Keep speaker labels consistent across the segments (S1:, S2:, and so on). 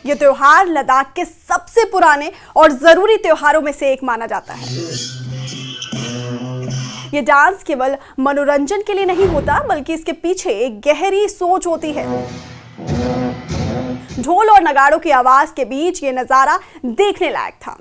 S1: ये त्योहार लद्दाख के सबसे पुराने और जरूरी त्योहारों में से एक माना जाता है। ये डांस केवल मनोरंजन के लिए नहीं होता, बल्कि इसके पीछे एक गहरी सोच होती है। ढोल और नगाड़ों की आवाज के बीच ये नजारा देखने लायक था।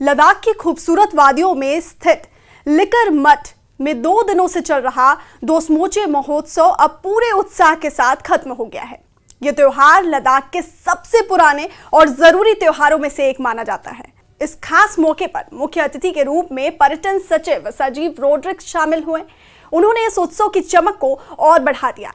S1: लद्दाख की खूबसूरत वादियों में स्थित लिकर मठ में 2 दिनों से चल रहा दोसमोचे महोत्सव अब पूरे उत्साह के साथ खत्म हो गया है। यह त्योहार लद्दाख के सबसे पुराने और जरूरी त्योहारों में से एक माना जाता है। इस खास मौके पर मुख्य अतिथि के रूप में पर्यटन सचिव सजीव रोड्रिक्स शामिल हुए। उन्होंने इस उत्सव की चमक को और बढ़ा दिया।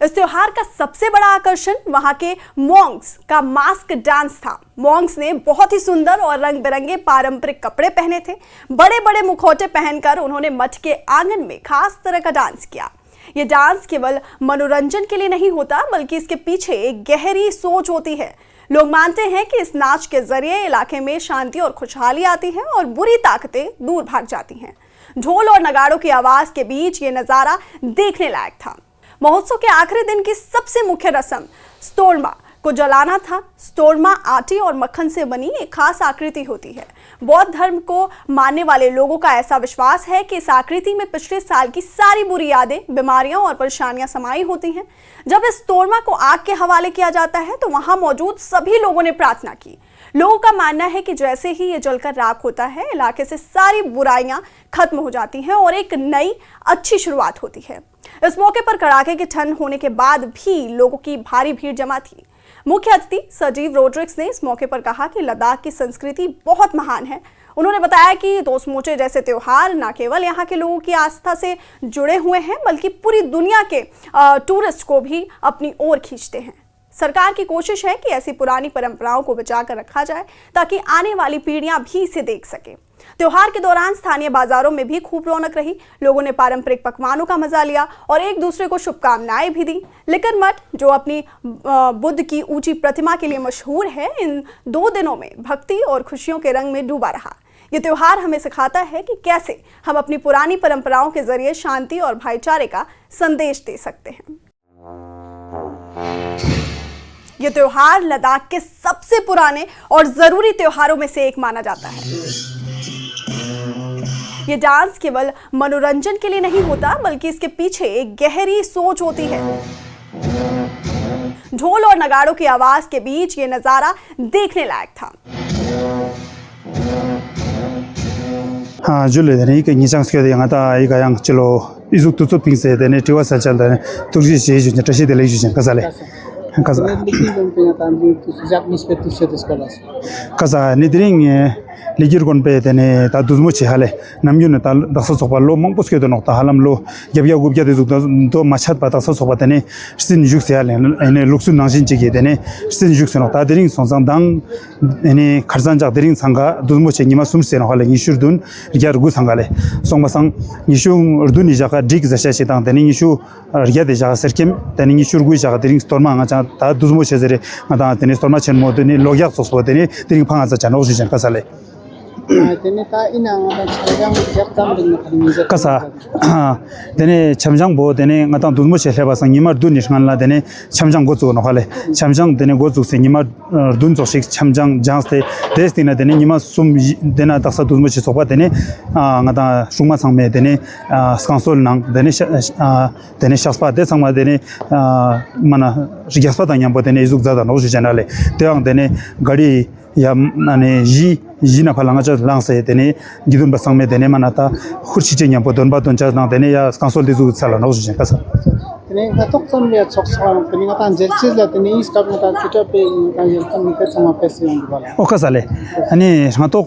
S1: इस त्योहार का सबसे बड़ा आकर्षण वहां के मोंग्स का मास्क डांस था। मोंग्स ने बहुत ही सुंदर और रंग बिरंगे पारंपरिक कपड़े पहने थे। बड़े बड़े मुखौटे पहनकर उन्होंने मठ के आंगन में खास तरह का डांस किया। ये डांस केवल मनोरंजन के लिए नहीं होता, बल्कि इसके पीछे एक गहरी सोच होती है। लोग मानते हैं कि इस नाच के जरिए इलाके में शांति और खुशहाली आती है और बुरी ताकतें दूर भाग जाती हैं। ढोल और नगाड़ों की आवाज के बीच ये नजारा देखने लायक था। महोत्सव के आखिरी दिन की सबसे मुख्य रस्म स्टोरमा को जलाना था। स्टोरमा आटे और मक्खन से बनी एक खास आकृति होती है। बौद्ध धर्म को मानने वाले लोगों का ऐसा विश्वास है कि इस आकृति में पिछले साल की सारी बुरी यादें, बीमारियां और परेशानियां समाई होती हैं। जब इस स्टोरमा को आग के हवाले किया जाता है तो वहां मौजूद सभी लोगों ने प्रार्थना की। लोगों का मानना है कि जैसे ही ये जलकर राख होता है, इलाके से सारी बुराइयां खत्म हो जाती हैं और एक नई अच्छी शुरुआत होती है। इस मौके पर कड़ाके की ठंड होने के बाद भी लोगों की भारी भीड़ जमा थी। मुख्य अतिथि सजीव रोड्रिक्स ने इस मौके पर कहा कि लद्दाख की संस्कृति बहुत महान है। उन्होंने बताया कि दोसमोचे जैसे त्योहार न केवल यहाँ के लोगों की आस्था से जुड़े हुए हैं, बल्कि पूरी दुनिया के टूरिस्ट को भी अपनी ओर खींचते हैं। सरकार की कोशिश है कि ऐसी पुरानी परंपराओं को बचा कर रखा जाए, ताकि आने वाली पीढ़ियां भी इसे देख सके। त्योहार के दौरान स्थानीय बाजारों में भी खूब रौनक रही। लोगों ने पारंपरिक पकवानों का मजा लिया और एक दूसरे को शुभकामनाएं भी दी। लिकर मठ, जो अपनी बुद्ध की ऊंची प्रतिमा के लिए मशहूर है, इन 2 दिनों में भक्ति और खुशियों के रंग में डूबा रहा। ये त्योहार हमें सिखाता है कि कैसे हम अपनी पुरानी परंपराओं के जरिए शांति और भाईचारे का संदेश दे सकते हैं। ये त्योहार लद्दाख के सबसे पुराने और जरूरी त्योहारों में से एक माना जाता है। ये डांस केवल मनोरंजन के लिए नहीं होता, बल्कि इसके पीछे एक गहरी सोच होती है। ढोल और नगाड़ों की आवाज के बीच ये नजारा देखने लायक था।
S2: हाँ, जुले देने के निशान स्क्वायर यहाँ ता एक आयंग चलो इजुक तो पिंग से देने टिवा सा चल रहा है। तो किसी चीज़ जो टशी दिलाई जो कसाले कसा निद्रिंग लिजिर कौन पे तेने ता दुज़मुचे हाले नम्यूं ने ता दसा सोपा लो मंग पुस्के तो नोक्ता हालम लो जब या गुप्या तो मच्छर पाता सा सोपा तेने सिन जुक से हाले इन्हें लुक्सु नाशिन चिके तेने सिन जुक से नोक्ता दिरिंग सोंसां दांग इन्हें खर्चान जाग दिरिंग संगा दुज़मुचे निमा सुम से नहाले निशुर दुन रियार गु संगाले सोंबासंग निशु अर्दुन निजाका डिग जैसे शेतां तेने निशु रिया दे जागा सरकेम तेने निशुर गु जागा दिरिंग स्टोरमा आंगा ता दुज़मुचे जरे मता तेने स्टोरमा चेन मोदने लोगिया सोसो तेने दिरिंग फांगा सा चैन ओसी चैन कसाले कसा देने छमजंग बो देने ngata दुमो छेले बा संग निमा दुन निशंग ला देने छमजंग गोचो न खाले छमजंग देने गोचो से निमा दुन जोसिक छमजंग जांसते देश दिना देने निमा सुम देना दसा दुमो छे सोपा देने ngata सुमा संग में देने स्कांसोल नंग देने शास्पा दे संग देने मना रियास्पा तंया बो देने इजुक जादा नो जनाले तेंग देने गाड़ी या माने जी ना फलांगा चल लांग से देने गिदुन बसंग में देने मनाता खुशी चेंया बोदन बातों चार ना देने या कंसोल दिसु साला ना उसे कैसा
S3: तेने घातक सम या छक्सवान तेने घाता जेल चीज ला तेने इस कब घाता ट्विटर पे जेल कम निकल समा पैसे होने वाला
S2: ओ कैसाले अनि घातक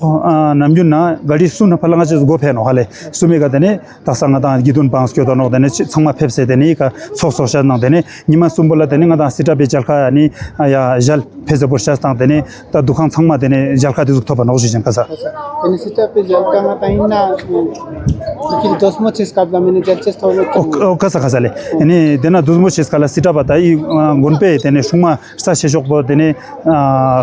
S2: नमजुन ना गाड़ी सुन फलांगा चल गो फेन हाले सुमे का देने तासंगा ता गिदुन पांच क्यों तो ना देने संगा फेप से देने का सोशल ना देने निमा सुम्बोला देने घाता सिटा बेचल का अनि या जल फेस पर शास्त्र देने ता दुकान संगा देने जल का दिसु तो बना 모시진 가사
S3: Ini sita pe jel ka ngata inna ki dos moches ka da mini jel ches thole
S2: 어 가사 가살래 아니 데나 두즈모시스 칼라 시타바다 이 곤페 데네 슈마 사시족보 데네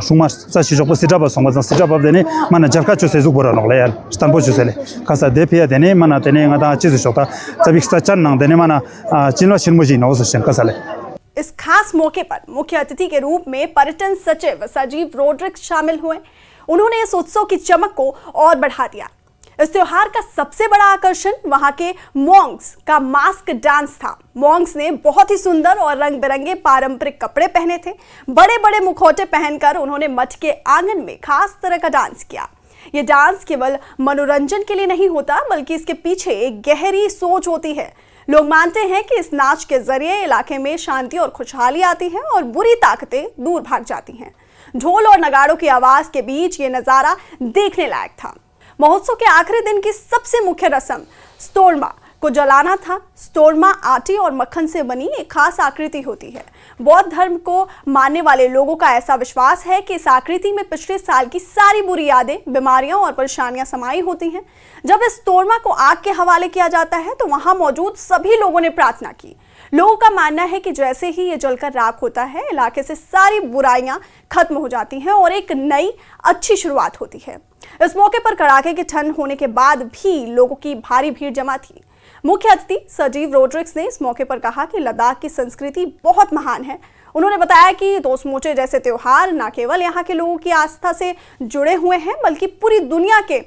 S2: 슈마 사시족보 시타바 송바자 시타바 데네 마나 잡카초 세주 보라노래야 스탄보 주셀레 가사 데피야 데네 마나 데네 가다 치즈 쇼타 자빅스타 찬낭 데네 마나 진로 신모지 나오서 신 가살래
S1: इस खास मौके पर मुख्य अतिथि के रूप में पर्यटन सचिव सजीव रोड्रिक्स शामिल हुए। उन्होंने इस उत्सव की चमक को और बढ़ा दिया। इस त्योहार का सबसे बड़ा आकर्षण वहां के मॉन्क्स का मास्क डांस था। मॉन्क्स ने बहुत ही सुंदर और रंग बिरंगे पारंपरिक कपड़े पहने थे। बड़े बड़े मुखौटे पहनकर उन्होंने मठ के आंगन में खास तरह का डांस किया। ये डांस केवल मनोरंजन के लिए नहीं होता, बल्कि इसके पीछे एक गहरी सोच होती है। लोग मानते हैं कि इस नाच के जरिए इलाके में शांति और खुशहाली आती है और बुरी ताकतें दूर भाग जाती हैं। ढोल और नगाड़ों की आवाज के बीच ये नजारा देखने लायक था। महोत्सव के आखिरी दिन की सबसे मुख्य रस्म स्टोरमा को जलाना था। स्टोरमा आटे और मक्खन से बनी एक खास आकृति होती है। बौद्ध धर्म को मानने वाले लोगों का ऐसा विश्वास है कि इस आकृति में पिछले साल की सारी बुरी यादें, बीमारियां और परेशानियां समाई होती हैं। जब इस स्टोरमा को आग के हवाले किया जाता है तो वहां मौजूद सभी लोगों ने प्रार्थना की। लोगों का मानना है कि जैसे ही ये जलकर राख होता है, इलाके से सारी बुराइयां खत्म हो जाती हैं और एक नई अच्छी शुरुआत होती है। इस मौके पर कड़ाके की ठंड होने के बाद भी लोगों की भारी भीड़ जमा थी। मुख्य अतिथि सजीव रोड्रिक्स ने इस मौके पर कहा कि लद्दाख की संस्कृति बहुत महान है। उन्होंने बताया कि दोसमोचे जैसे त्योहार न केवल यहाँ के लोगों की आस्था से जुड़े हुए हैं, बल्कि पूरी दुनिया के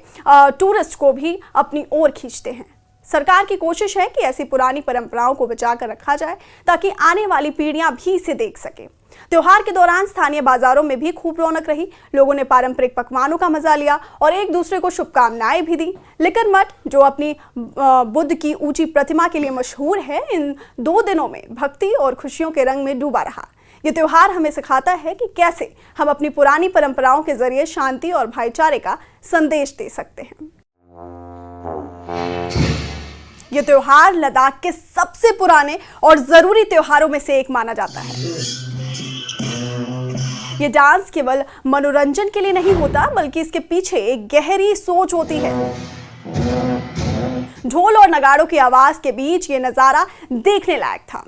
S1: टूरिस्ट को भी अपनी ओर खींचते हैं। सरकार की कोशिश है कि ऐसी पुरानी परंपराओं को बचा कर रखा जाए ताकि आने वाली पीढ़ियां भी इसे देख सकें। त्योहार के दौरान स्थानीय बाजारों में भी खूब रौनक रही। लोगों ने पारंपरिक पकवानों का मजा लिया और एक दूसरे को शुभकामनाएं भी दी। लिकर मठ, जो अपनी बुद्ध की ऊंची प्रतिमा के लिए मशहूर है, इन 2 दिनों में भक्ति और खुशियों के रंग में डूबा रहा। ये त्योहार हमें सिखाता है कि कैसे हम अपनी पुरानी परंपराओं के जरिए शांति और भाईचारे का संदेश दे सकते हैं। ये त्योहार लद्दाख के सबसे पुराने और जरूरी त्योहारों में से एक माना जाता है। ये डांस केवल मनोरंजन के लिए नहीं होता, बल्कि इसके पीछे एक गहरी सोच होती है। ढोल और नगाड़ों की आवाज के बीच ये नजारा देखने लायक था।